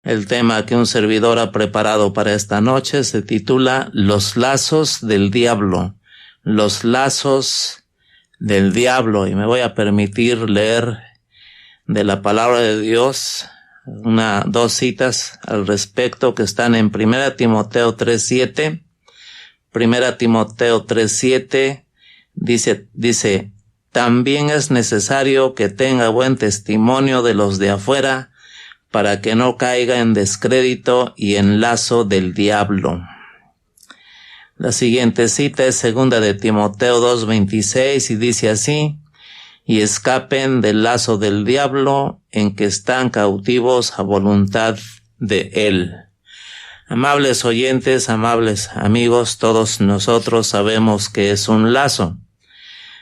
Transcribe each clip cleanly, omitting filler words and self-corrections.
El tema que un servidor ha preparado para esta noche se titula Los lazos del diablo. Los lazos del diablo. Y me voy a permitir leer de la palabra de Dios dos citas al respecto que están en 1 Timoteo 3:7. 1 Timoteo 3:7 dice, también es necesario que tenga buen testimonio de los de afuera para que no caiga en descrédito y en lazo del diablo. La siguiente cita es 2 de Timoteo 2:26 y dice así, y escapen del lazo del diablo en que están cautivos a voluntad de él. Amables oyentes, amables amigos, todos nosotros sabemos que es un lazo.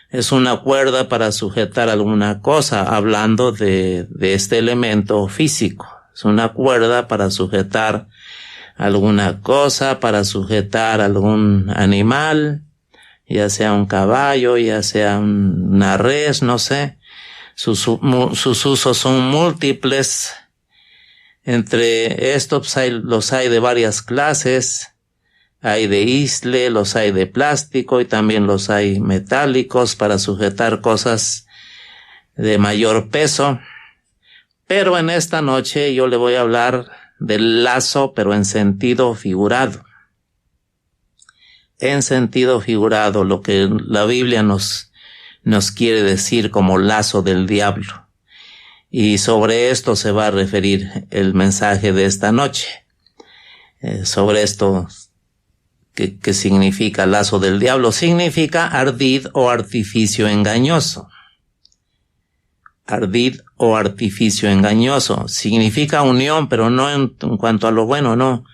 Es una cuerda para sujetar alguna cosa, hablando de este elemento físico. Es una cuerda para sujetar alguna cosa, para sujetar algún animal, ya sea un caballo, ya sea una res, no sé. Sus usos son múltiples. Entre estos los hay de varias clases. Hay de isle, los hay de plástico y también los hay metálicos para sujetar cosas de mayor peso. Pero en esta noche yo le voy a hablar del lazo, pero en sentido figurado. En sentido figurado, lo que la Biblia nos quiere decir como lazo del diablo. Y sobre esto se va a referir el mensaje de esta noche. Sobre esto, ¿qué significa lazo del diablo? Significa ardid o artificio engañoso. Ardid o artificio engañoso. Significa unión, pero no en cuanto a lo bueno, no.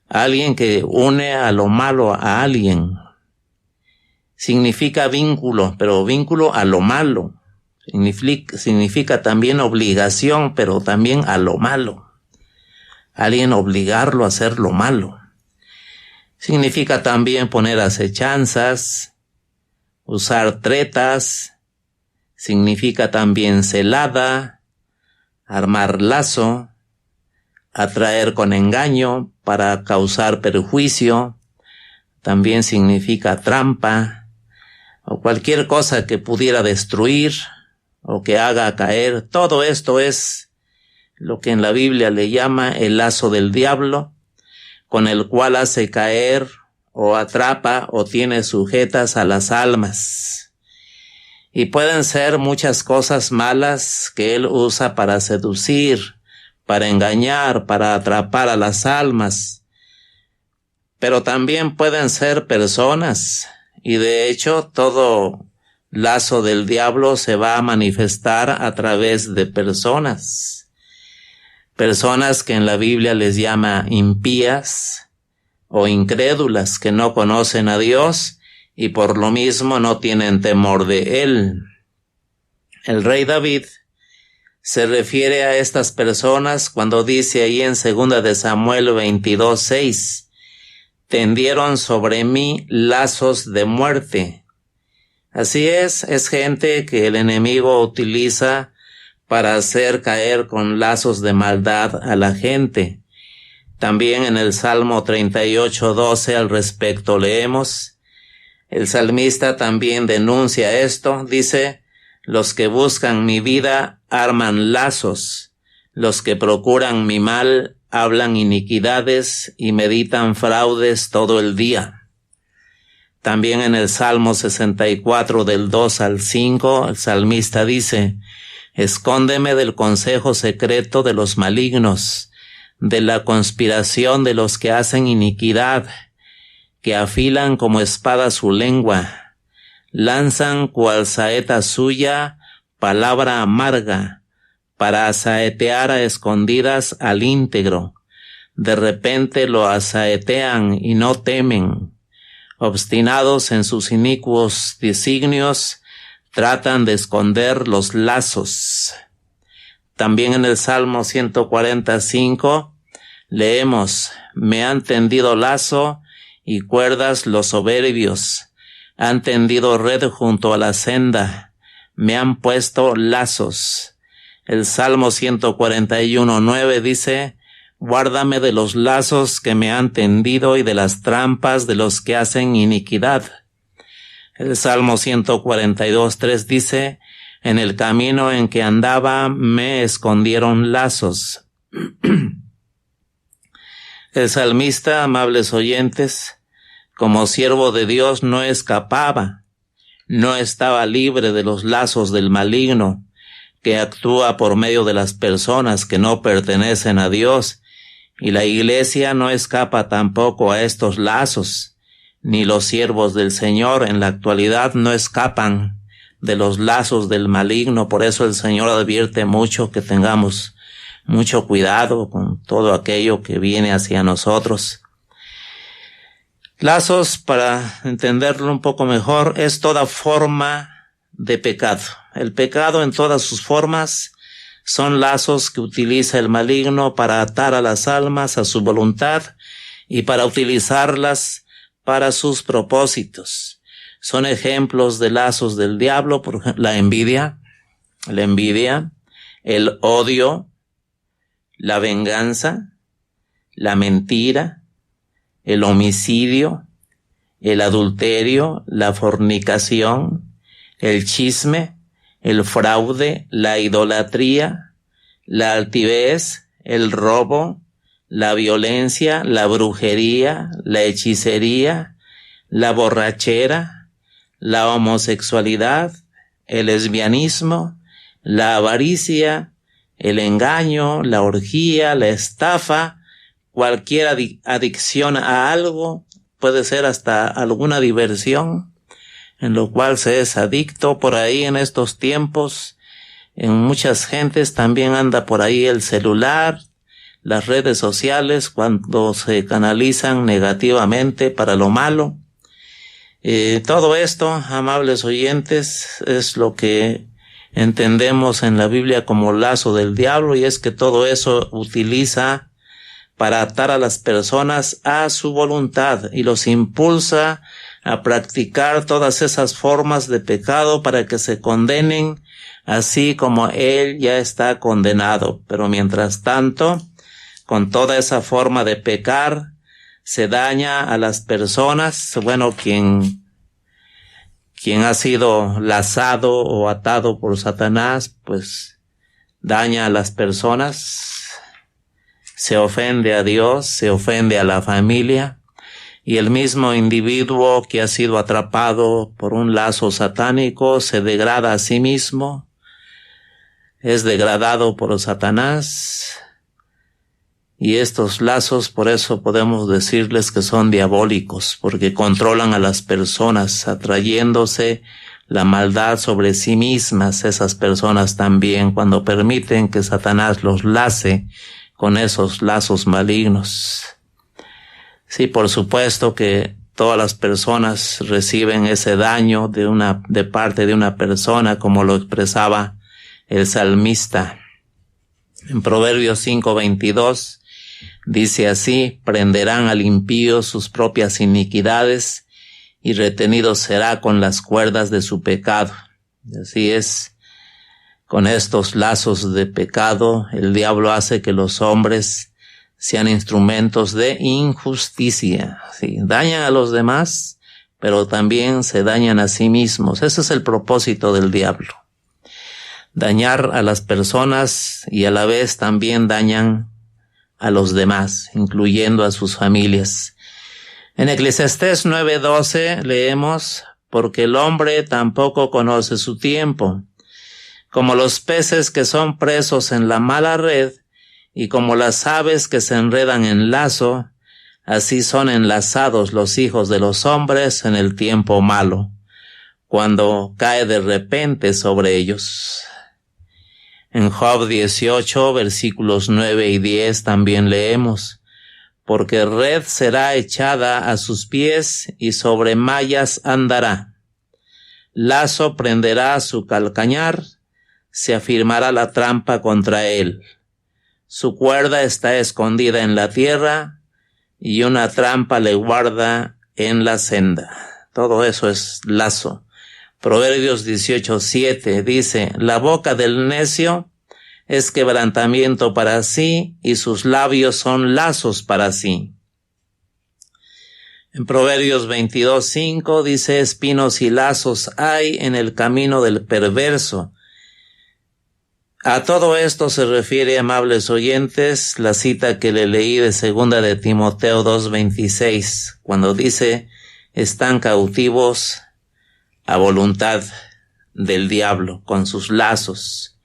Alguien que une a lo malo a alguien. Significa vínculo, pero vínculo a lo malo. Significa también obligación, pero también a lo malo. Alguien obligarlo a hacer lo malo. Significa también poner acechanzas, usar tretas. Significa también celada, armar lazo, atraer con engaño para causar perjuicio. También significa trampa o cualquier cosa que pudiera destruir o que haga caer. Todo esto es lo que en la Biblia le llama el lazo del diablo, con el cual hace caer o atrapa o tiene sujetas a las almas. Y pueden ser muchas cosas malas que él usa para seducir, para engañar, para atrapar a las almas. Pero también pueden ser personas. Y de hecho, todo lazo del diablo se va a manifestar a través de personas. Personas que en la Biblia les llama impías o incrédulas, que no conocen a Dios y por lo mismo no tienen temor de él. El rey David se refiere a estas personas cuando dice ahí en 2 de Samuel 22:6, tendieron sobre mí lazos de muerte. Así es gente que el enemigo utiliza para hacer caer con lazos de maldad a la gente. También en el Salmo 38:12 al respecto leemos, el salmista también denuncia esto, dice, los que buscan mi vida arman lazos, los que procuran mi mal hablan iniquidades y meditan fraudes todo el día. También en el Salmo 64 del 2 al 5, el salmista dice, escóndeme del consejo secreto de los malignos, de la conspiración de los que hacen iniquidad, que afilan como espada su lengua, lanzan cual saeta suya palabra amarga, para asaetear a escondidas al íntegro. De repente lo asaetean y no temen. Obstinados en sus inicuos designios, tratan de esconder los lazos. También en el Salmo 145 leemos, me han tendido lazo y cuerdas los soberbios, han tendido red junto a la senda, me han puesto lazos. El Salmo 141:9 dice, Guárdame de los lazos que me han tendido y de las trampas de los que hacen iniquidad. El Salmo 142:3 dice, en el camino en que andaba me escondieron lazos. El salmista, amables oyentes, como siervo de Dios no escapaba, no estaba libre de los lazos del maligno, que actúa por medio de las personas que no pertenecen a Dios, y la iglesia no escapa tampoco a estos lazos, ni los siervos del Señor en la actualidad no escapan de los lazos del maligno. Por eso el Señor advierte mucho que tengamos mucho cuidado con todo aquello que viene hacia nosotros. Lazos, para entenderlo un poco mejor, es toda forma de pecado. El pecado en todas sus formas son lazos que utiliza el maligno para atar a las almas a su voluntad y para utilizarlas para sus propósitos. Son ejemplos de lazos del diablo, por ejemplo, la envidia, el odio, la venganza, la mentira, el homicidio, el adulterio, la fornicación, el chisme, el fraude, la idolatría, la altivez, el robo, la violencia, la brujería, la hechicería, la borrachera, la homosexualidad, el lesbianismo, la avaricia, el engaño, la orgía, la estafa, cualquier adicción a algo, puede ser hasta alguna diversión, en lo cual se es adicto. Por ahí en estos tiempos, en muchas gentes también anda por ahí el celular, las redes sociales, cuando se canalizan negativamente para lo malo. Todo esto, amables oyentes, es lo que entendemos en la Biblia como lazo del diablo, y es que todo eso utiliza para atar a las personas a su voluntad y los impulsa a practicar todas esas formas de pecado para que se condenen así como él ya está condenado. Pero mientras tanto, con toda esa forma de pecar, se daña a las personas. Bueno, quien ha sido lazado o atado por Satanás, pues daña a las personas, se ofende a Dios, se ofende a la familia, y el mismo individuo que ha sido atrapado por un lazo satánico se degrada a sí mismo, es degradado por Satanás. Y estos lazos, por eso podemos decirles que son diabólicos, porque controlan a las personas, atrayéndose la maldad sobre sí mismas, esas personas también, cuando permiten que Satanás los lace con esos lazos malignos. Sí, por supuesto que todas las personas reciben ese daño de parte de una persona, como lo expresaba el salmista. En Proverbios 5:22 dice así: prenderán al impío sus propias iniquidades, y retenido será con las cuerdas de su pecado. Y así es, con estos lazos de pecado, el diablo hace que los hombres sean instrumentos de injusticia. Sí, dañan a los demás, pero también se dañan a sí mismos. Ese es el propósito del diablo. Dañar a las personas y a la vez también dañan a los demás, incluyendo a sus familias. En Eclesiastés 9:12 leemos: porque el hombre tampoco conoce su tiempo, como los peces que son presos en la mala red, y como las aves que se enredan en lazo, así son enlazados los hijos de los hombres en el tiempo malo, cuando cae de repente sobre ellos. En Job 18, versículos 9 y 10 también leemos: porque red será echada a sus pies y sobre mallas andará. Lazo prenderá su calcañar, se afirmará la trampa contra él. Su cuerda está escondida en la tierra y una trampa le guarda en la senda. Todo eso es lazo. Proverbios 18:7 dice: la boca del necio es quebrantamiento para sí, y sus labios son lazos para sí. En Proverbios 22:5 dice: espinos y lazos hay en el camino del perverso. A todo esto se refiere, amables oyentes, la cita que le leí de 2 de Timoteo 2:26, cuando dice: están cautivos a voluntad del diablo con sus lazos.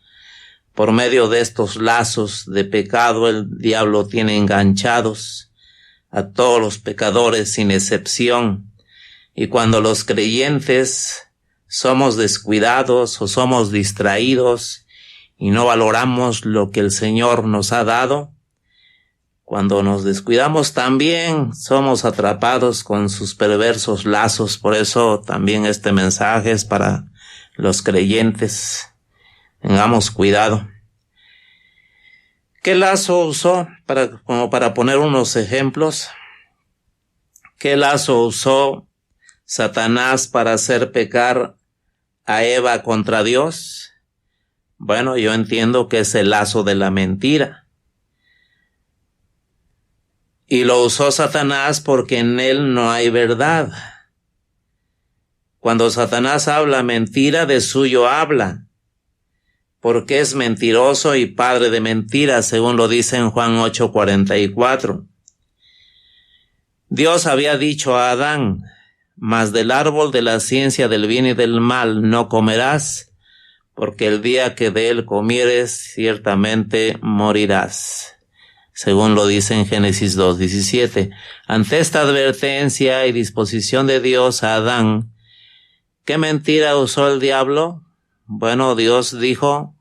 Por medio de estos lazos de pecado, el diablo tiene enganchados a todos los pecadores sin excepción. Y cuando los creyentes somos descuidados o somos distraídos y no valoramos lo que el Señor nos ha dado, cuando nos descuidamos también somos atrapados con sus perversos lazos. Por eso también este mensaje es para los creyentes. Tengamos cuidado. ¿Qué lazo usó? Como para poner unos ejemplos. ¿Qué lazo usó Satanás para hacer pecar a Eva contra Dios? Bueno, yo entiendo que es el lazo de la mentira. Y lo usó Satanás porque en él no hay verdad. Cuando Satanás habla mentira, de suyo habla, porque es mentiroso y padre de mentiras, según lo dice en Juan 8:44. Dios había dicho a Adán: mas del árbol de la ciencia del bien y del mal no comerás, porque el día que de él comieres, ciertamente morirás. Según lo dice en Génesis 2:17. Ante esta advertencia y disposición de Dios a Adán, ¿qué mentira usó el diablo? Bueno, Dios dijo,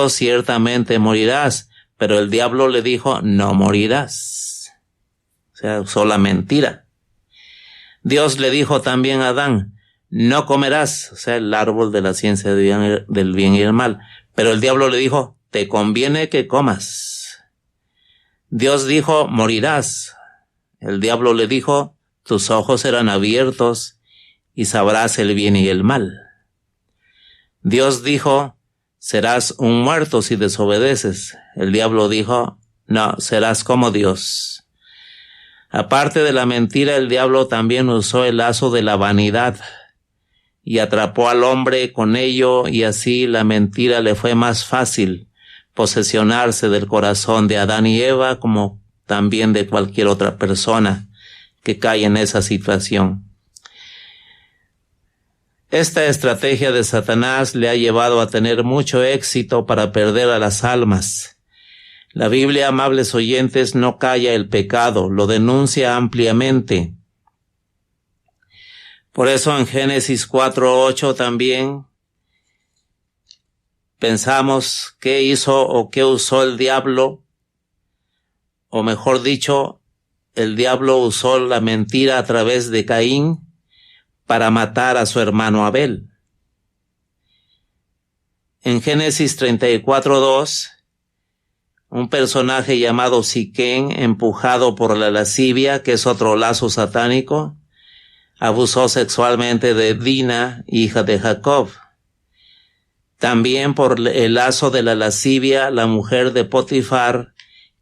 ciertamente morirás, pero el diablo le dijo, no morirás. O sea, usó la mentira. Dios le dijo también a Adán, no comerás, o sea, el árbol de la ciencia del bien y el mal. Pero el diablo le dijo, te conviene que comas. Dios dijo, morirás. El diablo le dijo, tus ojos serán abiertos y sabrás el bien y el mal. Dios dijo, serás un muerto si desobedeces. El diablo dijo, no, serás como Dios. Aparte de la mentira, el diablo también usó el lazo de la vanidad y atrapó al hombre con ello, y así la mentira le fue más fácil posesionarse del corazón de Adán y Eva, como también de cualquier otra persona que cae en esa situación. Esta estrategia de Satanás le ha llevado a tener mucho éxito para perder a las almas. La Biblia, amables oyentes, no calla el pecado, lo denuncia ampliamente. Por eso en Génesis 4:8 también pensamos qué hizo o qué usó el diablo, o mejor dicho, el diablo usó la mentira a través de Caín para matar a su hermano Abel. En Génesis 34:2, un personaje llamado Siquén, empujado por la lascivia, que es otro lazo satánico, abusó sexualmente de Dina, hija de Jacob. También por el lazo de la lascivia, la mujer de Potifar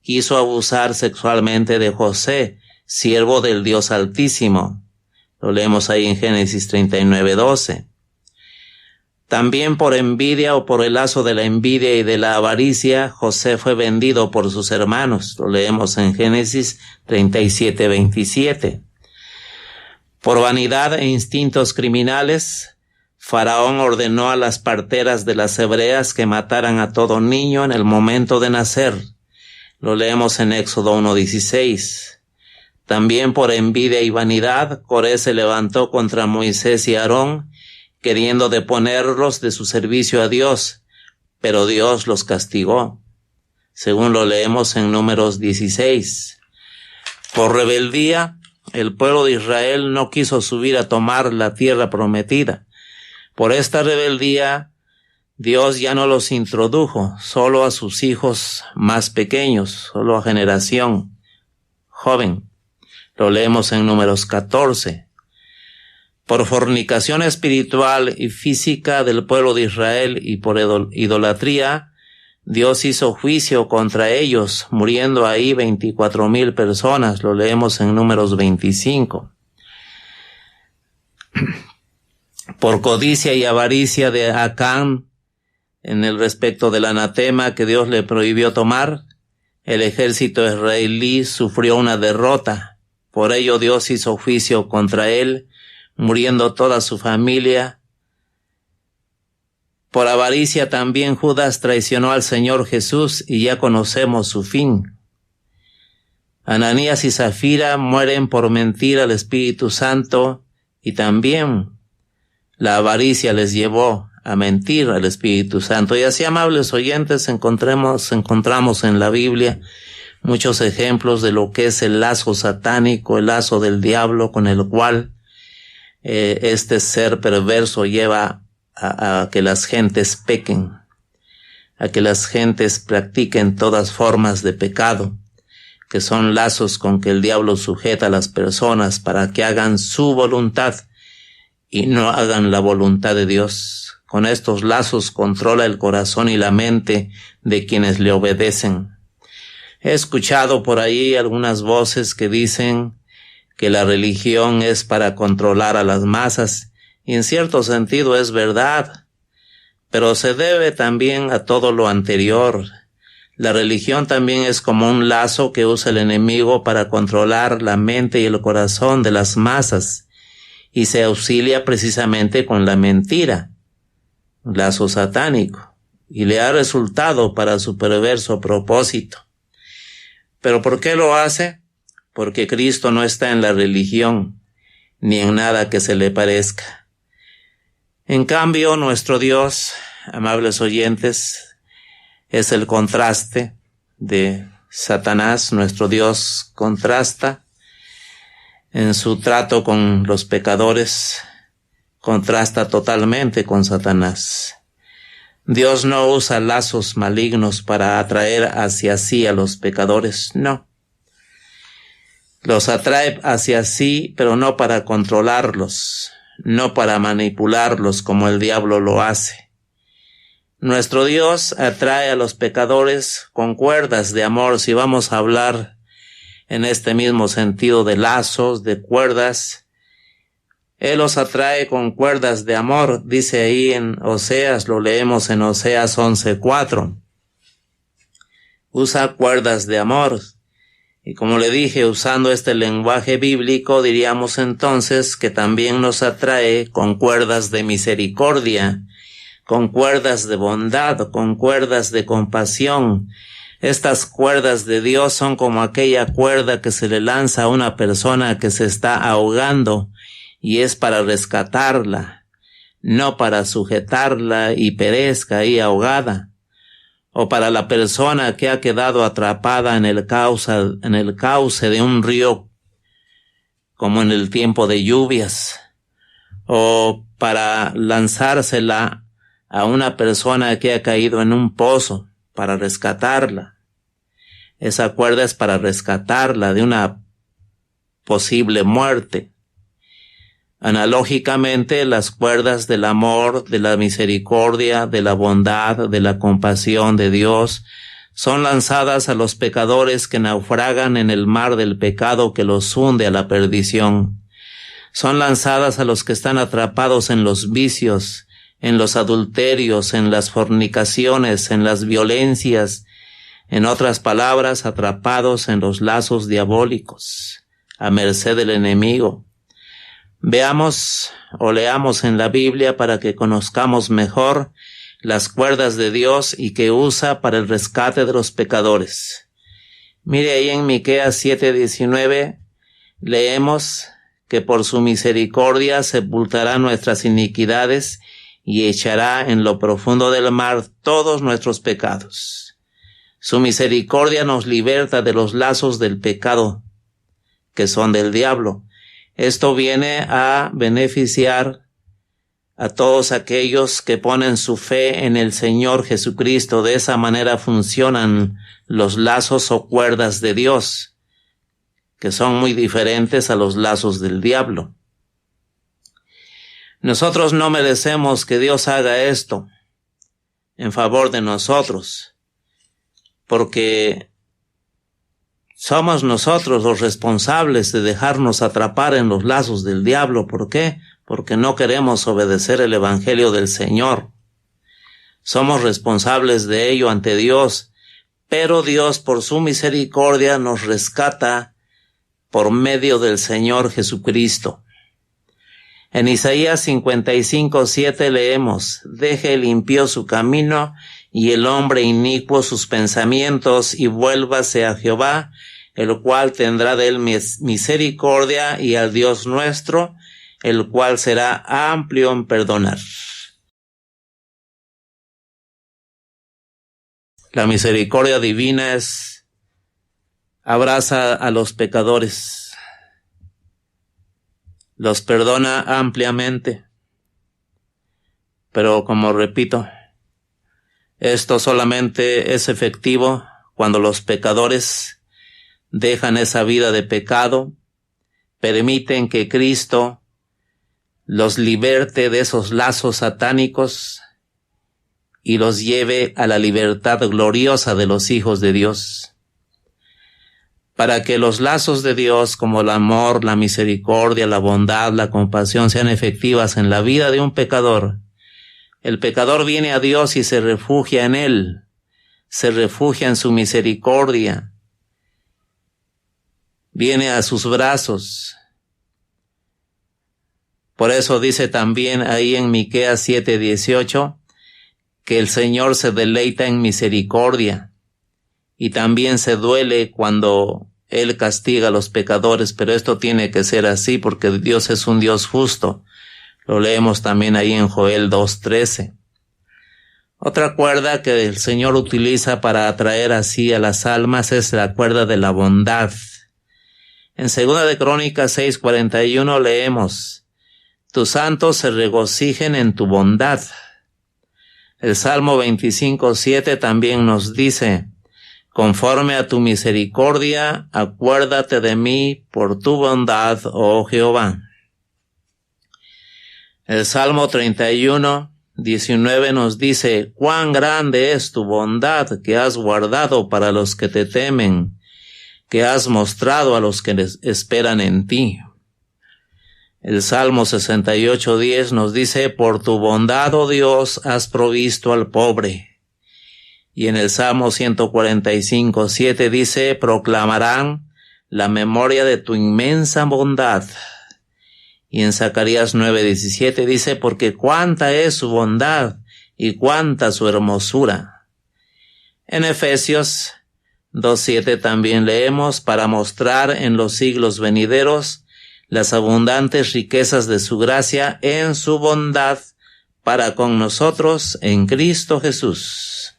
quiso abusar sexualmente de José, siervo del Dios Altísimo. Lo leemos ahí en Génesis 39:12. También por envidia o por el lazo de la envidia y de la avaricia, José fue vendido por sus hermanos. Lo leemos en Génesis 37:27. Por vanidad e instintos criminales, Faraón ordenó a las parteras de las hebreas que mataran a todo niño en el momento de nacer. Lo leemos en Éxodo 1:16. También por envidia y vanidad, Coré se levantó contra Moisés y Aarón, queriendo deponerlos de su servicio a Dios, pero Dios los castigó, según lo leemos en Números 16. Por rebeldía, el pueblo de Israel no quiso subir a tomar la tierra prometida. Por esta rebeldía, Dios ya no los introdujo, solo a sus hijos más pequeños, solo a generación joven. Lo leemos en Números 14. Por fornicación espiritual y física del pueblo de Israel y por idolatría, Dios hizo juicio contra ellos, muriendo ahí 24,000 personas. Lo leemos en Números 25. Por codicia y avaricia de Acán, en el respecto del anatema que Dios le prohibió tomar, el ejército israelí sufrió una derrota. Por ello Dios hizo juicio contra él, muriendo toda su familia. Por avaricia también Judas traicionó al Señor Jesús y ya conocemos su fin. Ananías y Zafira mueren por mentir al Espíritu Santo y también la avaricia les llevó a mentir al Espíritu Santo. Y así, amables oyentes, encontramos en la Biblia muchos ejemplos de lo que es el lazo satánico, el lazo del diablo con el cual este ser perverso lleva a que las gentes pequen, a que las gentes practiquen todas formas de pecado, que son lazos con que el diablo sujeta a las personas para que hagan su voluntad y no hagan la voluntad de Dios. Con estos lazos controla el corazón y la mente de quienes le obedecen. He escuchado por ahí algunas voces que dicen que la religión es para controlar a las masas, y en cierto sentido es verdad, pero se debe también a todo lo anterior. La religión también es como un lazo que usa el enemigo para controlar la mente y el corazón de las masas, y se auxilia precisamente con la mentira, un lazo satánico, y le ha resultado para su perverso propósito. ¿Pero por qué lo hace? Porque Cristo no está en la religión, ni en nada que se le parezca. En cambio, nuestro Dios, amables oyentes, es el contraste de Satanás. Nuestro Dios contrasta en su trato con los pecadores, contrasta totalmente con Satanás. Dios no usa lazos malignos para atraer hacia sí a los pecadores, no. Los atrae hacia sí, pero no para controlarlos, no para manipularlos como el diablo lo hace. Nuestro Dios atrae a los pecadores con cuerdas de amor. Si vamos a hablar en este mismo sentido de lazos, de cuerdas, Él los atrae con cuerdas de amor. Dice ahí en Oseas, lo leemos en Oseas 11:4. Usa cuerdas de amor. Y como le dije, usando este lenguaje bíblico, diríamos entonces que también nos atrae con cuerdas de misericordia, con cuerdas de bondad, con cuerdas de compasión. Estas cuerdas de Dios son como aquella cuerda que se le lanza a una persona que se está ahogando y es para rescatarla, no para sujetarla y perezca ahí ahogada, o para la persona que ha quedado atrapada en el cauce de un río como en el tiempo de lluvias, o para lanzársela a una persona que ha caído en un pozo para rescatarla. Esa cuerda es para rescatarla de una posible muerte. Analógicamente, las cuerdas del amor, de la misericordia, de la bondad, de la compasión de Dios son lanzadas a los pecadores que naufragan en el mar del pecado que los hunde a la perdición. Son lanzadas a los que están atrapados en los vicios, en los adulterios, en las fornicaciones, en las violencias, en otras palabras, atrapados en los lazos diabólicos, a merced del enemigo. Veamos o leamos en la Biblia para que conozcamos mejor las cuerdas de Dios y que usa para el rescate de los pecadores. Mire ahí en Miqueas 7:19, leemos que por su misericordia sepultará nuestras iniquidades y echará en lo profundo del mar todos nuestros pecados. Su misericordia nos liberta de los lazos del pecado, que son del diablo. Esto viene a beneficiar a todos aquellos que ponen su fe en el Señor Jesucristo. De esa manera funcionan los lazos o cuerdas de Dios, que son muy diferentes a los lazos del diablo. Nosotros no merecemos que Dios haga esto en favor de nosotros, porque somos nosotros los responsables de dejarnos atrapar en los lazos del diablo. ¿Por qué? Porque no queremos obedecer el evangelio del Señor. Somos responsables de ello ante Dios, pero Dios por su misericordia nos rescata por medio del Señor Jesucristo. En Isaías 55:7 leemos: deje el impío su camino y el hombre inicuo sus pensamientos, y vuélvase a Jehová, el cual tendrá de él misericordia, y al Dios nuestro, el cual será amplio en perdonar. La misericordia divina abraza a los pecadores, los perdona ampliamente, pero como repito, esto solamente es efectivo cuando los pecadores dejan esa vida de pecado, permiten que Cristo los liberte de esos lazos satánicos y los lleve a la libertad gloriosa de los hijos de Dios. Para que los lazos de Dios, como el amor, la misericordia, la bondad, la compasión, sean efectivas en la vida de un pecador, el pecador viene a Dios y se refugia en Él, se refugia en su misericordia, viene a sus brazos. Por eso dice también ahí en Miqueas 7:18 que el Señor se deleita en misericordia y también se duele cuando Él castiga a los pecadores, pero esto tiene que ser así porque Dios es un Dios justo. Lo leemos también ahí en Joel 2:13. Otra cuerda que el Señor utiliza para atraer así a las almas es la cuerda de la bondad. En 2 de Crónicas 6:41 leemos: tus santos se regocijen en tu bondad. El Salmo 25:7 también nos dice: conforme a tu misericordia, acuérdate de mí por tu bondad, oh Jehová. El Salmo 31:19 nos dice: cuán grande es tu bondad que has guardado para los que te temen, que has mostrado a los que esperan en ti. El Salmo 68:10 nos dice: por tu bondad, oh Dios, has provisto al pobre. Y en el Salmo 145:7 dice: proclamarán la memoria de tu inmensa bondad. Y en Zacarías 9:17 dice: porque cuánta es su bondad y cuánta su hermosura. En Efesios 2:7 también leemos: para mostrar en los siglos venideros las abundantes riquezas de su gracia en su bondad para con nosotros en Cristo Jesús.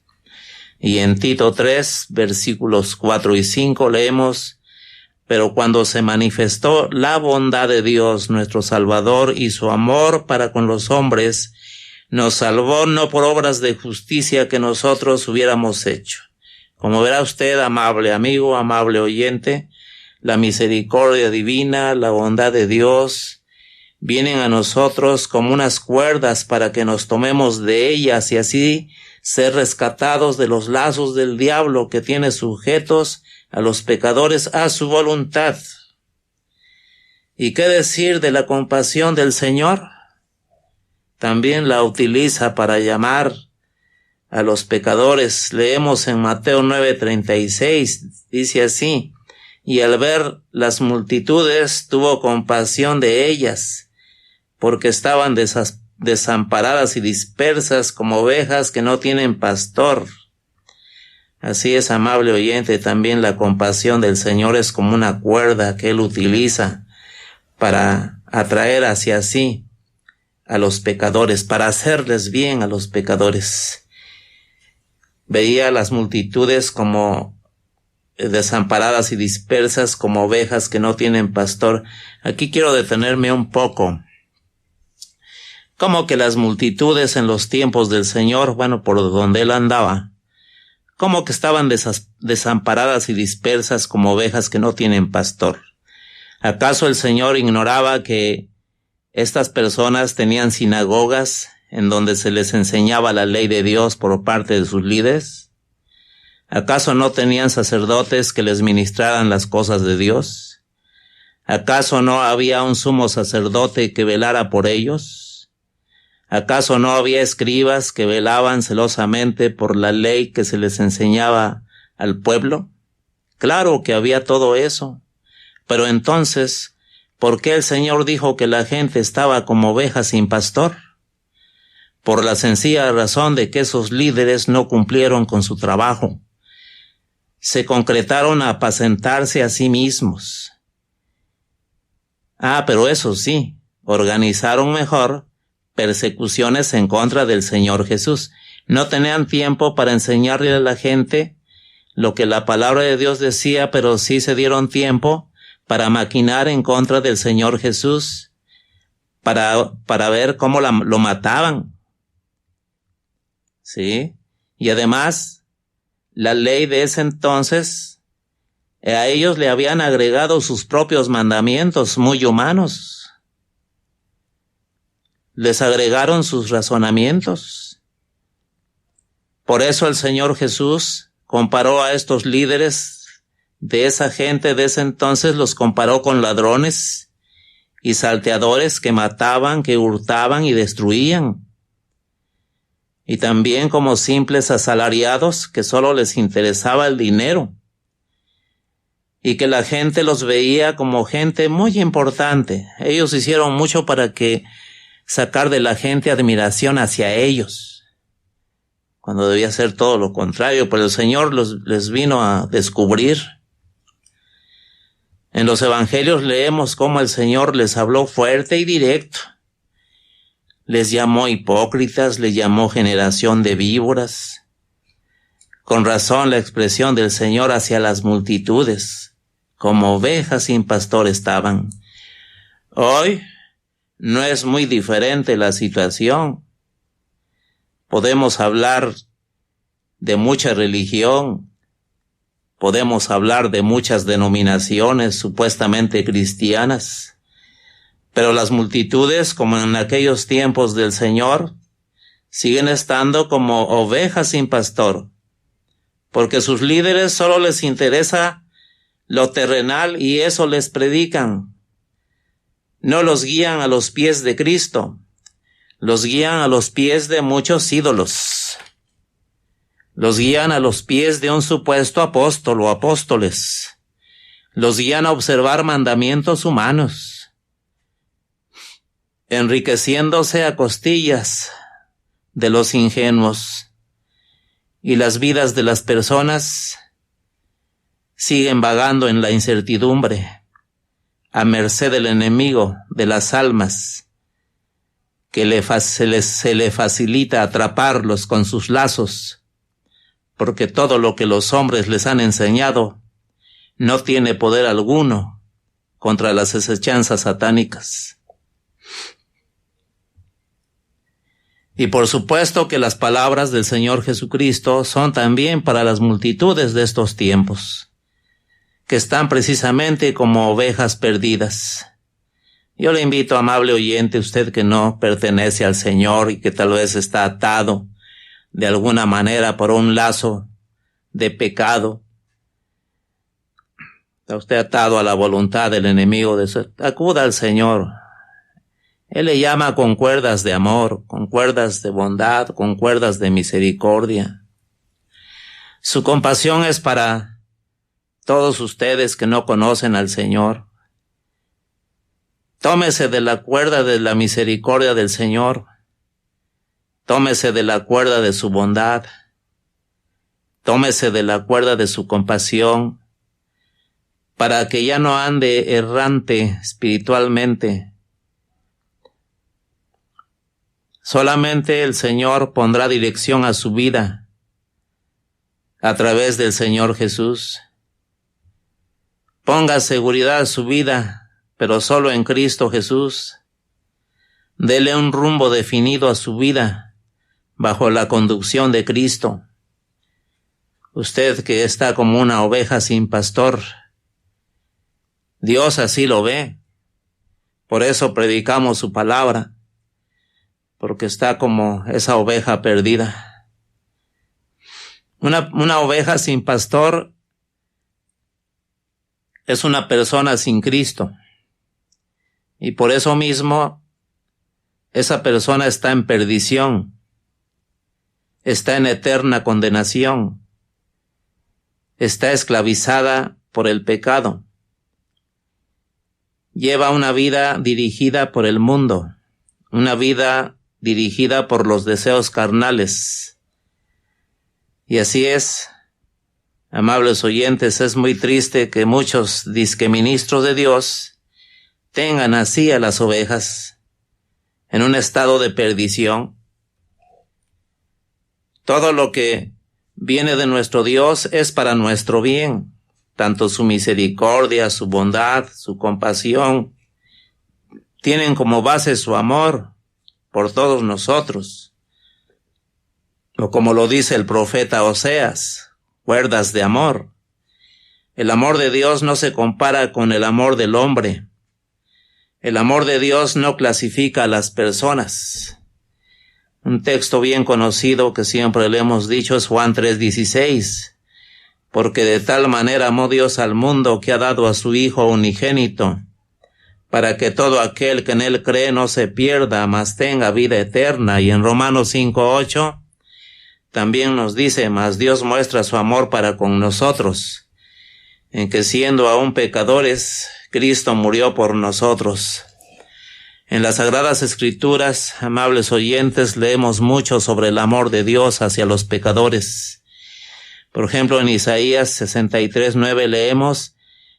Y en Tito 3, versículos 4 y 5 leemos: pero cuando se manifestó la bondad de Dios nuestro Salvador y su amor para con los hombres, nos salvó no por obras de justicia que nosotros hubiéramos hecho. Como verá usted, amable amigo, amable oyente, la misericordia divina, la bondad de Dios, vienen a nosotros como unas cuerdas para que nos tomemos de ellas y así ser rescatados de los lazos del diablo que tiene sujetos a los pecadores a su voluntad. ¿Y qué decir de la compasión del Señor? También la utiliza para llamar a los pecadores. Leemos en Mateo 9:36, dice así: y al ver las multitudes tuvo compasión de ellas, porque estaban desamparadas y dispersas como ovejas que no tienen pastor. Así es, amable oyente, también la compasión del Señor es como una cuerda que Él utiliza para atraer hacia sí a los pecadores, para hacerles bien a los pecadores. Veía a las multitudes como desamparadas y dispersas como ovejas que no tienen pastor. Aquí quiero detenerme un poco. ¿Cómo que las multitudes en los tiempos del Señor, bueno, por donde Él andaba, cómo que estaban desamparadas y dispersas como ovejas que no tienen pastor? ¿Acaso el Señor ignoraba que Estas personas tenían sinagogas en donde se les enseñaba la ley de Dios por parte de sus líderes. ¿Acaso no tenían sacerdotes que les ministraran las cosas de Dios? ¿Acaso no había un sumo sacerdote que velara por ellos? ¿Acaso no había escribas que velaban celosamente por la ley que se les enseñaba al pueblo? Claro que había todo eso. Pero entonces, ¿por qué el Señor dijo que la gente estaba como ovejas sin pastor? Por la sencilla razón de que esos líderes no cumplieron con su trabajo. Se concretaron a apacentarse a sí mismos. Pero eso sí, organizaron mejor persecuciones en contra del Señor Jesús. No tenían tiempo para enseñarle a la gente lo que la palabra de Dios decía, pero sí se dieron tiempo para maquinar en contra del Señor Jesús, para ver cómo lo mataban. ¿Sí? Y además, la ley de ese entonces, a ellos le habían agregado sus propios mandamientos muy humanos. Les agregaron sus razonamientos. Por eso el Señor Jesús comparó a estos líderes de esa gente de ese entonces, los comparó con ladrones y salteadores que mataban, que hurtaban y destruían. Y también como simples asalariados que solo les interesaba el dinero. Y que la gente los veía como gente muy importante. Ellos hicieron mucho para sacar de la gente admiración hacia ellos, cuando debía ser todo lo contrario, pero el Señor les vino a descubrir. En los evangelios leemos cómo el Señor les habló fuerte y directo. Les llamó hipócritas, les llamó generación de víboras. Con razón la expresión del Señor hacia las multitudes, como ovejas sin pastor estaban. Hoy no es muy diferente la situación. Podemos hablar de mucha religión, podemos hablar de muchas denominaciones supuestamente cristianas, pero las multitudes, como en aquellos tiempos del Señor, siguen estando como ovejas sin pastor, porque sus líderes solo les interesa lo terrenal y eso les predican. No los guían a los pies de Cristo, los guían a los pies de muchos ídolos. Los guían a los pies de un supuesto apóstol o apóstoles. Los guían a observar mandamientos humanos, enriqueciéndose a costillas de los ingenuos. Y las vidas de las personas siguen vagando en la incertidumbre, a merced del enemigo de las almas, que se le facilita atraparlos con sus lazos, porque todo lo que los hombres les han enseñado no tiene poder alguno contra las asechanzas satánicas. Y por supuesto que las palabras del Señor Jesucristo son también para las multitudes de estos tiempos, que están precisamente como ovejas perdidas. Yo le invito, amable oyente, usted que no pertenece al Señor y que tal vez está atado de alguna manera por un lazo de pecado, está usted atado a la voluntad del enemigo, acuda al Señor. Él le llama con cuerdas de amor, con cuerdas de bondad, con cuerdas de misericordia. Su compasión es para todos ustedes que no conocen al Señor. Tómese de la cuerda de la misericordia del Señor. Tómese de la cuerda de su bondad. Tómese de la cuerda de su compasión, para que ya no ande errante espiritualmente. Solamente el Señor pondrá dirección a su vida a través del Señor Jesús. Ponga seguridad a su vida, pero solo en Cristo Jesús. Dele un rumbo definido a su vida bajo la conducción de Cristo. Usted que está como una oveja sin pastor, Dios así lo ve. Por eso predicamos su palabra, porque está como esa oveja perdida. Una oveja sin pastor es una persona sin Cristo. Y por eso mismo, esa persona está en perdición, está en eterna condenación, está esclavizada por el pecado, lleva una vida dirigida por el mundo, una vida dirigida por los deseos carnales. Y así es, amables oyentes, es muy triste que muchos disqueministros de Dios tengan así a las ovejas en un estado de perdición. Todo lo que viene de nuestro Dios es para nuestro bien, tanto su misericordia, su bondad, su compasión, tienen como base su amor por todos nosotros. O como lo dice el profeta Oseas, cuerdas de amor. El amor de Dios no se compara con el amor del hombre. El amor de Dios no clasifica a las personas. Un texto bien conocido que siempre le hemos dicho es Juan 3:16. Porque de tal manera amó Dios al mundo que ha dado a su Hijo unigénito, para que todo aquel que en él cree no se pierda, mas tenga vida eterna. Y en Romanos 5:8 también nos dice, mas Dios muestra su amor para con nosotros, en que siendo aún pecadores, Cristo murió por nosotros. En las Sagradas Escrituras, amables oyentes, leemos mucho sobre el amor de Dios hacia los pecadores. Por ejemplo, en Isaías 63:9 leemos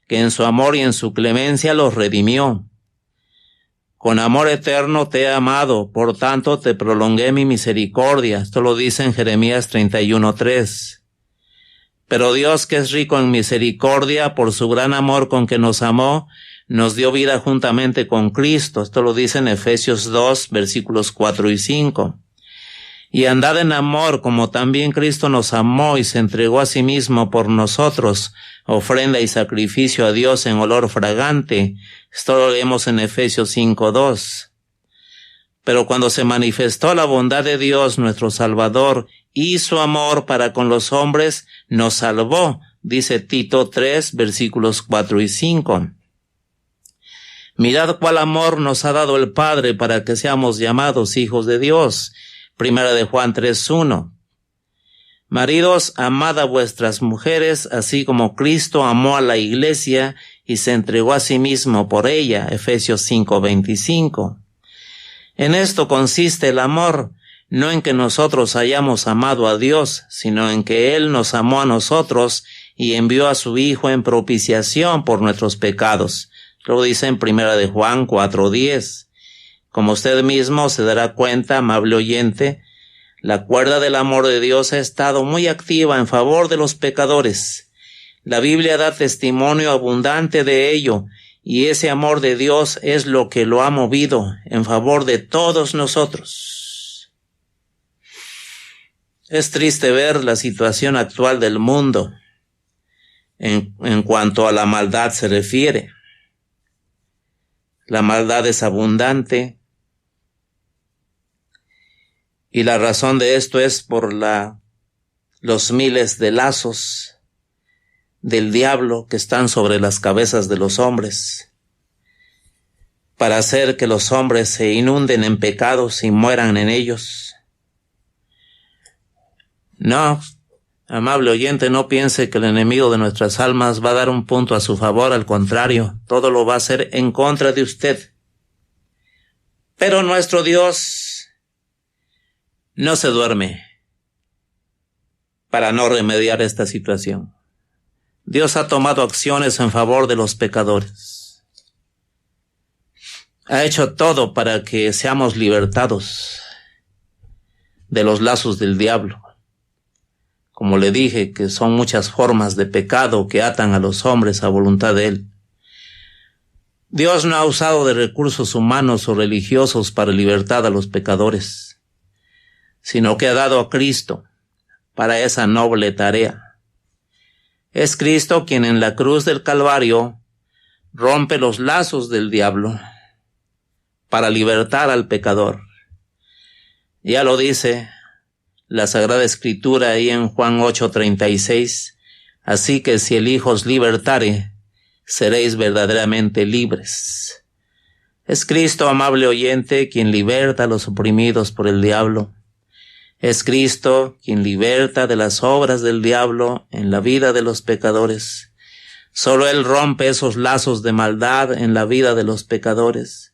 que en su amor y en su clemencia los redimió. Con amor eterno te he amado, por tanto te prolongué mi misericordia. Esto lo dice en Jeremías 31:3. Pero Dios, que es rico en misericordia, por su gran amor con que nos amó, nos dio vida juntamente con Cristo. Esto lo dice en Efesios 2, versículos 4 y 5. Y andad en amor, como también Cristo nos amó y se entregó a sí mismo por nosotros, ofrenda y sacrificio a Dios en olor fragante. Esto lo leemos en Efesios 5:2. Pero cuando se manifestó la bondad de Dios, nuestro Salvador, y su amor para con los hombres, nos salvó, dice Tito 3, versículos 4 y 5. Mirad cuál amor nos ha dado el Padre para que seamos llamados hijos de Dios. Primera de Juan 3:1. Maridos, amad a vuestras mujeres, así como Cristo amó a la iglesia y se entregó a sí mismo por ella. Efesios 5:25. En esto consiste el amor, no en que nosotros hayamos amado a Dios, sino en que Él nos amó a nosotros y envió a su Hijo en propiciación por nuestros pecados. Lo dice en Primera de Juan 4:10. Como usted mismo se dará cuenta, amable oyente, la cuerda del amor de Dios ha estado muy activa en favor de los pecadores. La Biblia da testimonio abundante de ello, y ese amor de Dios es lo que lo ha movido en favor de todos nosotros. Es triste ver la situación actual del mundo en cuanto a la maldad se refiere. La maldad es abundante, y la razón de esto es por los miles de lazos del diablo que están sobre las cabezas de los hombres, para hacer que los hombres se inunden en pecados y mueran en ellos. No, amable oyente, no piense que el enemigo de nuestras almas va a dar un punto a su favor, al contrario, todo lo va a hacer en contra de usted. Pero nuestro Dios no se duerme para no remediar esta situación. Dios ha tomado acciones en favor de los pecadores. Ha hecho todo para que seamos libertados de los lazos del diablo. Como le dije, que son muchas formas de pecado que atan a los hombres a voluntad de Él. Dios no ha usado de recursos humanos o religiosos para libertar a los pecadores, sino que ha dado a Cristo para esa noble tarea. Es Cristo quien en la cruz del Calvario rompe los lazos del diablo. para libertar al pecador. Ya lo dice la Sagrada Escritura ahí en Juan 8:36, así que si el Hijo os libertare, seréis verdaderamente libres. Es Cristo, amable oyente, quien liberta a los oprimidos por el diablo. Es Cristo quien liberta de las obras del diablo en la vida de los pecadores. Solo Él rompe esos lazos de maldad en la vida de los pecadores.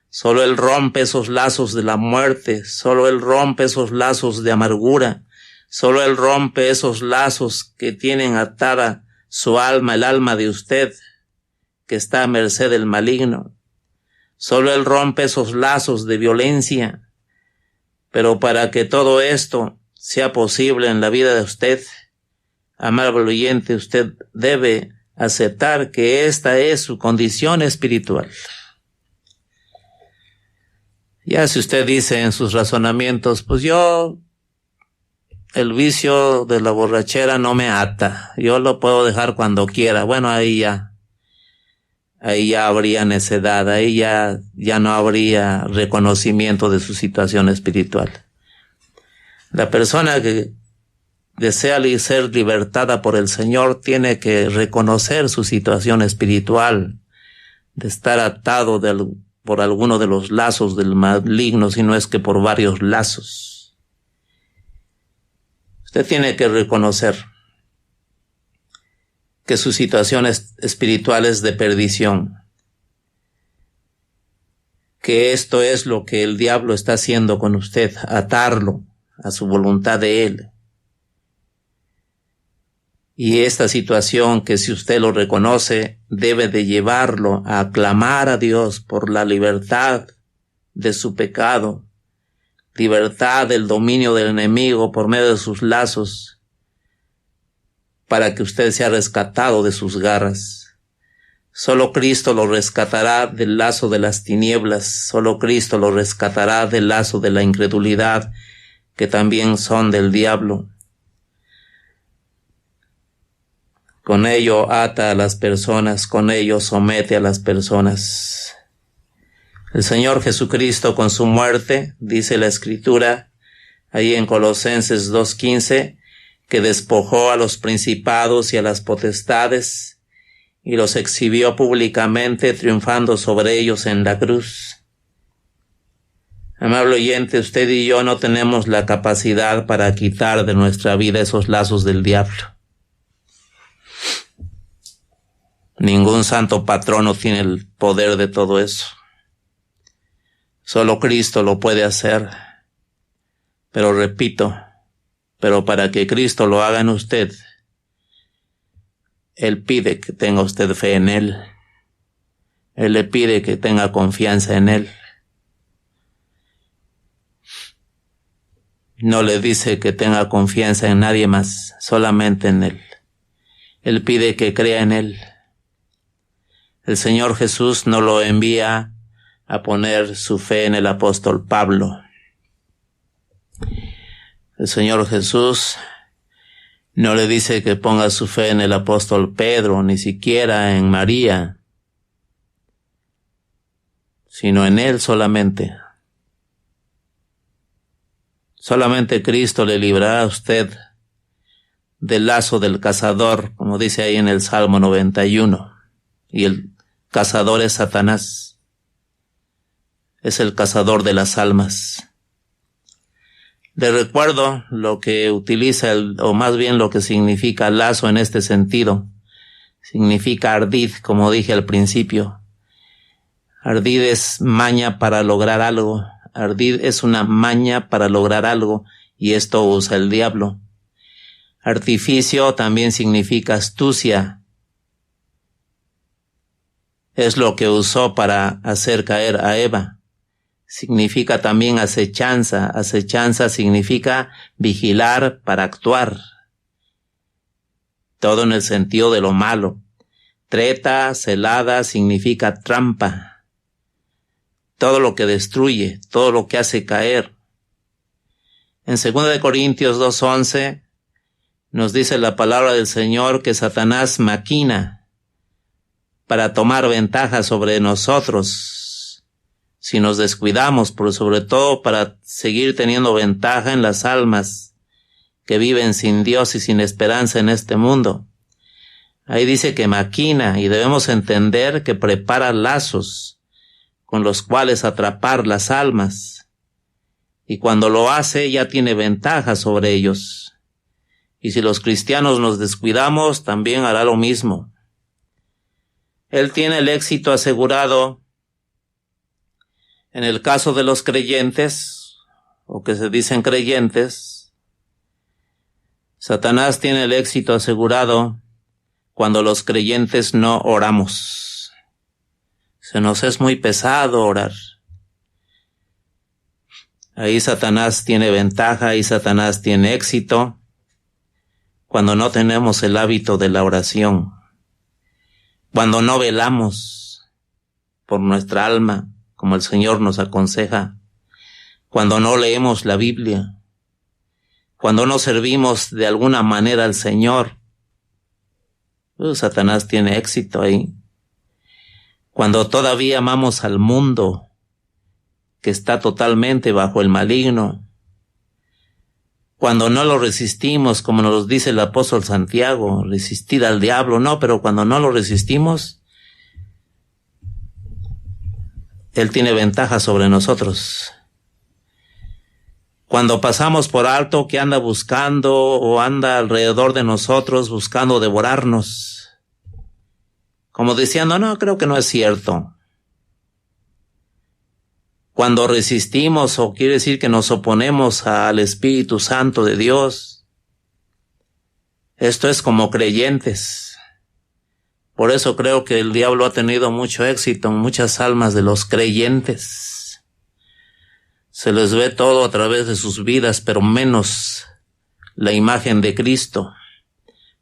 Solo Él rompe esos lazos de la muerte. Solo Él rompe esos lazos de amargura. Solo Él rompe esos lazos que tienen atada su alma, el alma de usted, que está a merced del maligno. Solo Él rompe esos lazos de violencia. Pero para que todo esto sea posible en la vida de usted, amable oyente, usted debe aceptar que esta es su condición espiritual. Ya si usted dice en sus razonamientos, pues el vicio de la borrachera no me ata, yo lo puedo dejar cuando quiera. Bueno, ahí ya habría necedad, ahí ya no habría reconocimiento de su situación espiritual. La persona que desea ser libertada por el Señor tiene que reconocer su situación espiritual, de estar atado por alguno de los lazos del maligno, si no es que por varios lazos. Usted tiene que reconocer que su situación espiritual es de perdición, que esto es lo que el diablo está haciendo con usted, atarlo a su voluntad de él. Y esta situación, que si usted lo reconoce, debe de llevarlo a clamar a Dios por la libertad de su pecado, libertad del dominio del enemigo por medio de sus lazos, para que usted sea rescatado de sus garras. Solo Cristo lo rescatará del lazo de las tinieblas, solo Cristo lo rescatará del lazo de la incredulidad, que también son del diablo. Con ello ata a las personas, con ello somete a las personas. El Señor Jesucristo, con su muerte, dice la Escritura, ahí en Colosenses 2:15, que despojó a los principados y a las potestades y los exhibió públicamente, triunfando sobre ellos en la cruz. Amable oyente, usted y yo no tenemos la capacidad para quitar de nuestra vida esos lazos del diablo. Ningún santo patrono tiene el poder de todo eso. Solo Cristo lo puede hacer. Pero repito, para que Cristo lo haga en usted, Él pide que tenga usted fe en Él. Él le pide que tenga confianza en Él. No le dice que tenga confianza en nadie más, solamente en Él. Él pide que crea en Él. El Señor Jesús no lo envía a poner su fe en el apóstol Pablo. El Señor Jesús no le dice que ponga su fe en el apóstol Pedro, ni siquiera en María, sino en Él solamente. Solamente Cristo le librará a usted del lazo del cazador, como dice ahí en el Salmo 91. Y el cazador es Satanás. Es el cazador de las almas. Le recuerdo lo que utiliza, o más bien lo que significa lazo en este sentido. Significa ardid, como dije al principio. Ardid es maña para lograr algo. Ardid es una maña para lograr algo, y esto usa el diablo. Artificio también significa astucia. Es lo que usó para hacer caer a Eva. Significa también acechanza. Acechanza significa vigilar para actuar. Todo en el sentido de lo malo. Treta, celada, significa trampa. Todo lo que destruye, todo lo que hace caer. En 2 Corintios 2:11 nos dice la palabra del Señor que Satanás maquina para tomar ventaja sobre nosotros, si nos descuidamos, pero sobre todo para seguir teniendo ventaja en las almas que viven sin Dios y sin esperanza en este mundo. Ahí dice que maquina, y debemos entender que prepara lazos con los cuales atrapar las almas, y cuando lo hace ya tiene ventaja sobre ellos. Y si los cristianos nos descuidamos, también hará lo mismo. Él tiene el éxito asegurado en el caso de los creyentes, o que se dicen creyentes. Satanás tiene el éxito asegurado cuando los creyentes no oramos. Se nos es muy pesado orar. Ahí Satanás tiene ventaja, ahí Satanás tiene éxito, cuando no tenemos el hábito de la oración, cuando no velamos por nuestra alma, como el Señor nos aconseja, cuando no leemos la Biblia, cuando no servimos de alguna manera al Señor. Satanás tiene éxito ahí. Cuando todavía amamos al mundo, que está totalmente bajo el maligno, cuando no lo resistimos, como nos dice el apóstol Santiago, resistir al diablo, no, pero cuando no lo resistimos, él tiene ventaja sobre nosotros. Cuando pasamos por alto que anda buscando o anda alrededor de nosotros buscando devorarnos, como diciendo, no, creo que no es cierto. Cuando resistimos, o quiere decir que nos oponemos al Espíritu Santo de Dios, esto es como creyentes. Por eso creo que el diablo ha tenido mucho éxito en muchas almas de los creyentes. Se les ve todo a través de sus vidas, pero menos la imagen de Cristo,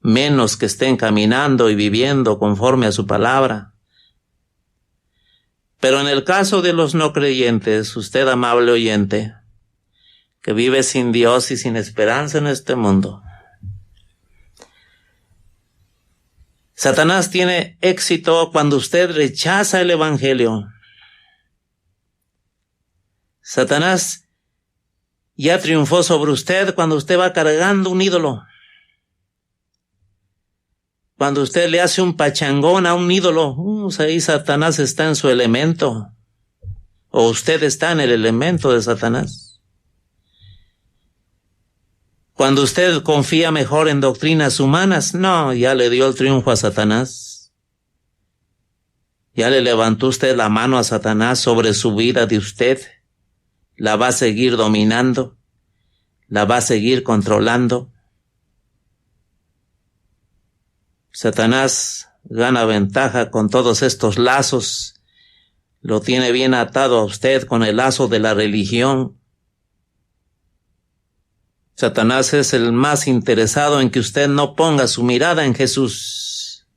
menos que estén caminando y viviendo conforme a su palabra. Pero en el caso de los no creyentes, usted, amable oyente, que vive sin Dios y sin esperanza en este mundo, Satanás tiene éxito cuando usted rechaza el Evangelio. Satanás ya triunfó sobre usted cuando usted va cargando un ídolo. Cuando usted le hace un pachangón a un ídolo, ahí Satanás está en su elemento. O usted está en el elemento de Satanás. Cuando usted confía mejor en doctrinas humanas, no, ya le dio el triunfo a Satanás. Ya le levantó usted la mano a Satanás sobre su vida de usted. La va a seguir dominando. La va a seguir controlando. Satanás gana ventaja con todos estos lazos. Lo tiene bien atado a usted con el lazo de la religión. Satanás es el más interesado en que usted no ponga su mirada en Jesús.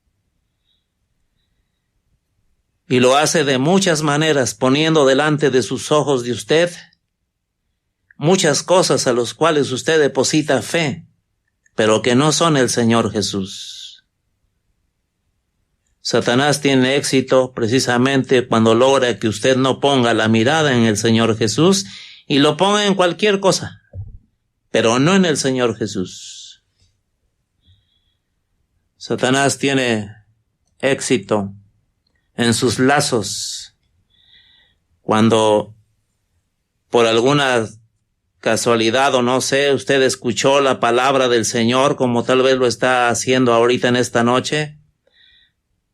Y lo hace de muchas maneras, poniendo delante de sus ojos de usted muchas cosas a las cuales usted deposita fe, pero que no son el Señor Jesús. Satanás tiene éxito precisamente cuando logra que usted no ponga la mirada en el Señor Jesús y lo ponga en cualquier cosa, pero no en el Señor Jesús. Satanás tiene éxito en sus lazos cuando por alguna casualidad o no sé, usted escuchó la palabra del Señor como tal vez lo está haciendo ahorita en esta noche,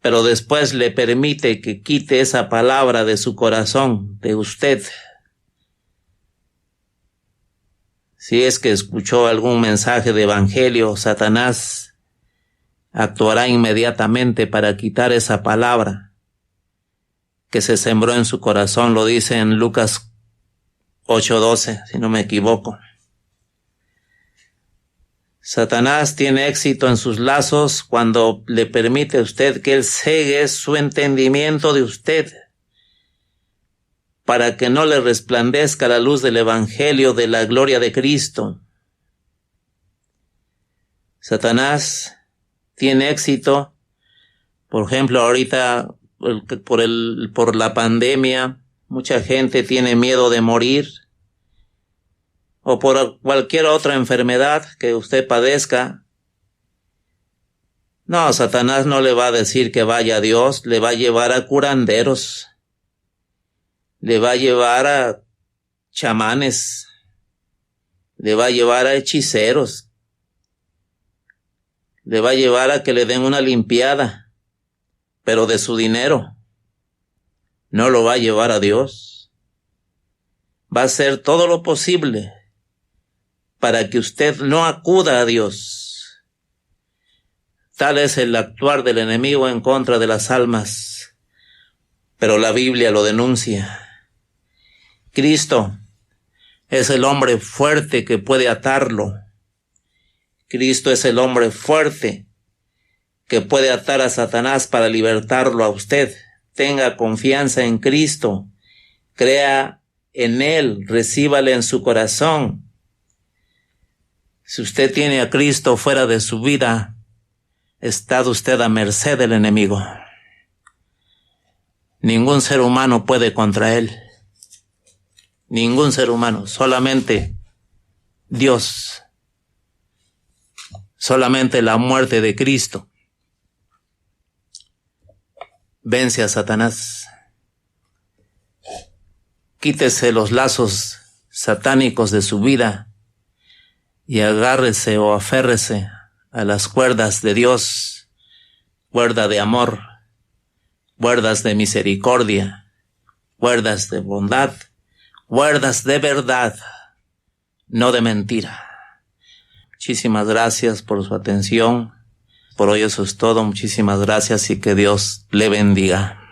pero después le permite que quite esa palabra de su corazón, de usted. Si es que escuchó algún mensaje de evangelio, Satanás actuará inmediatamente para quitar esa palabra que se sembró en su corazón. Lo dice en Lucas 8:12, si no me equivoco. Satanás tiene éxito en sus lazos cuando le permite a usted que él cegue su entendimiento de usted para que no le resplandezca la luz del evangelio de la gloria de Cristo. Satanás tiene éxito, por ejemplo, ahorita por la pandemia, Mucha gente tiene miedo de morir o por cualquier otra enfermedad que usted padezca. No, Satanás no le va a decir que vaya a Dios, le va a llevar a curanderos, le va a llevar a chamanes, le va a llevar a hechiceros, le va a llevar a que le den una limpiada, pero de su dinero. No lo va a llevar a Dios. Va a hacer todo lo posible para que usted no acuda a Dios. Tal es el actuar del enemigo en contra de las almas, pero la Biblia lo denuncia. Cristo es el hombre fuerte que puede atarlo. Cristo es el hombre fuerte que puede atar a Satanás para libertarlo a usted. Tenga confianza en Cristo, crea en Él, recíbale en su corazón. Si usted tiene a Cristo fuera de su vida, está usted a merced del enemigo. Ningún ser humano puede contra Él. Ningún ser humano, solamente Dios. Solamente la muerte de Cristo vence a Satanás. Quítese los lazos satánicos de su vida y agárrese o aférrese a las cuerdas de Dios, cuerda de amor, cuerdas de misericordia, cuerdas de bondad, cuerdas de verdad, no de mentira. Muchísimas gracias por su atención. Por hoy eso es todo. Muchísimas gracias y que Dios le bendiga.